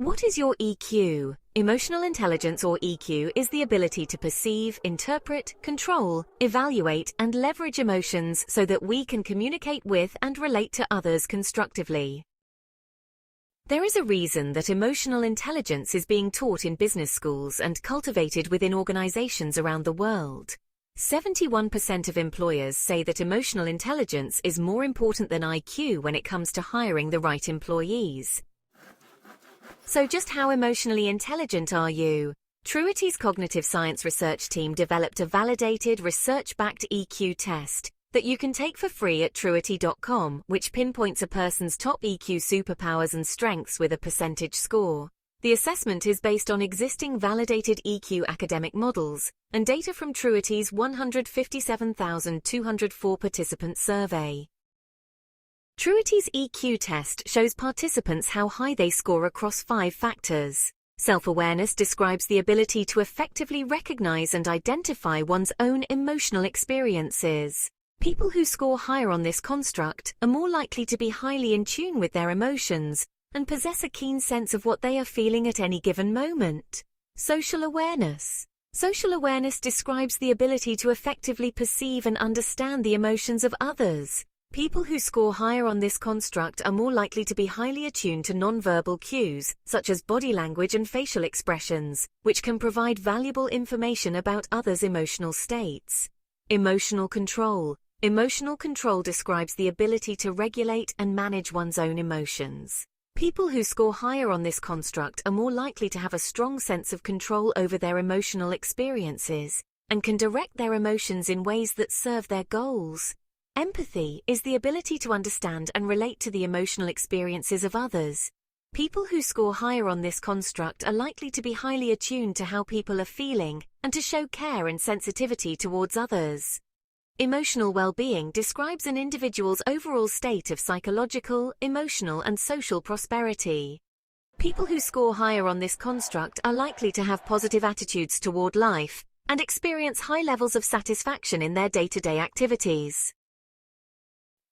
What is your EQ? Emotional intelligence, or EQ, is the ability to perceive, interpret, control, evaluate, and leverage emotions so that we can communicate with and relate to others constructively. There is a reason that emotional intelligence is being taught in business schools and cultivated within organizations around the world. 71% of employers say that emotional intelligence is more important than IQ when it comes to hiring the right employees. So just how emotionally intelligent are you? Truity's cognitive science research team developed a validated, research-backed EQ test that you can take for free at Truity.com, which pinpoints a person's top EQ superpowers and strengths with a percentage score. The assessment is based on existing validated EQ academic models and data from Truity's 157,204 participant survey. Truity's EQ test shows participants how high they score across 5 factors. Self-awareness describes the ability to effectively recognize and identify one's own emotional experiences. People who score higher on this construct are more likely to be highly in tune with their emotions and possess a keen sense of what they are feeling at any given moment. Social awareness. Social awareness describes the ability to effectively perceive and understand the emotions of others. People who score higher on this construct are more likely to be highly attuned to nonverbal cues, such as body language and facial expressions, which can provide valuable information about others' emotional states. Emotional control. Emotional control describes the ability to regulate and manage one's own emotions. People who score higher on this construct are more likely to have a strong sense of control over their emotional experiences and can direct their emotions in ways that serve their goals. Empathy is the ability to understand and relate to the emotional experiences of others. People who score higher on this construct are likely to be highly attuned to how people are feeling and to show care and sensitivity towards others. Emotional well-being describes an individual's overall state of psychological, emotional, and social prosperity. People who score higher on this construct are likely to have positive attitudes toward life and experience high levels of satisfaction in their day-to-day activities.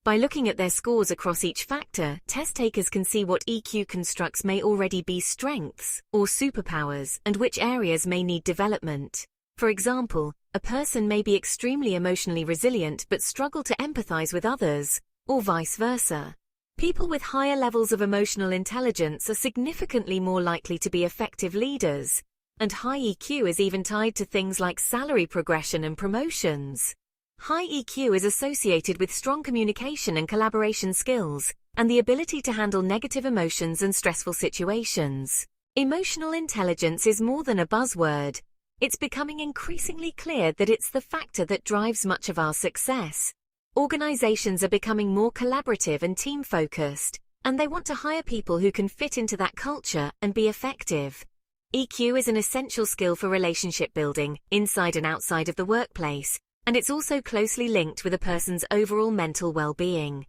By looking at their scores across each factor, test takers can see what EQ constructs may already be strengths or superpowers and which areas may need development. For example, a person may be extremely emotionally resilient but struggle to empathize with others, or vice versa. People with higher levels of emotional intelligence are significantly more likely to be effective leaders, and high EQ is even tied to things like salary progression and promotions. High EQ is associated with strong communication and collaboration skills, and the ability to handle negative emotions and stressful situations. Emotional intelligence is more than a buzzword. It's becoming increasingly clear that it's the factor that drives much of our success. Organizations are becoming more collaborative and team-focused, and they want to hire people who can fit into that culture and be effective. EQ is an essential skill for relationship building, inside and outside of the workplace, and it's also closely linked with a person's overall mental well-being.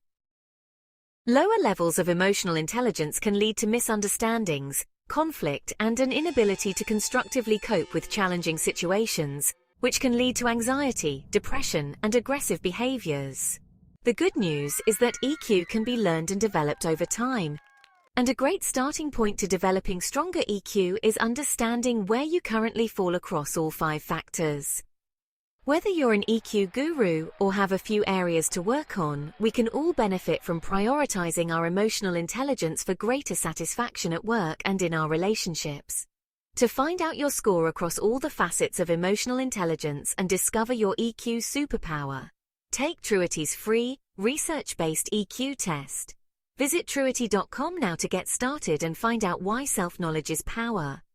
Lower levels of emotional intelligence can lead to misunderstandings, conflict, and an inability to constructively cope with challenging situations, which can lead to anxiety, depression, and aggressive behaviors. The good news is that EQ can be learned and developed over time. And a great starting point to developing stronger EQ is understanding where you currently fall across all 5 factors. Whether you're an EQ guru or have a few areas to work on, we can all benefit from prioritizing our emotional intelligence for greater satisfaction at work and in our relationships. To find out your score across all the facets of emotional intelligence and discover your EQ superpower, take Truity's free, research-based EQ test. Visit Truity.com now to get started and find out why self-knowledge is power.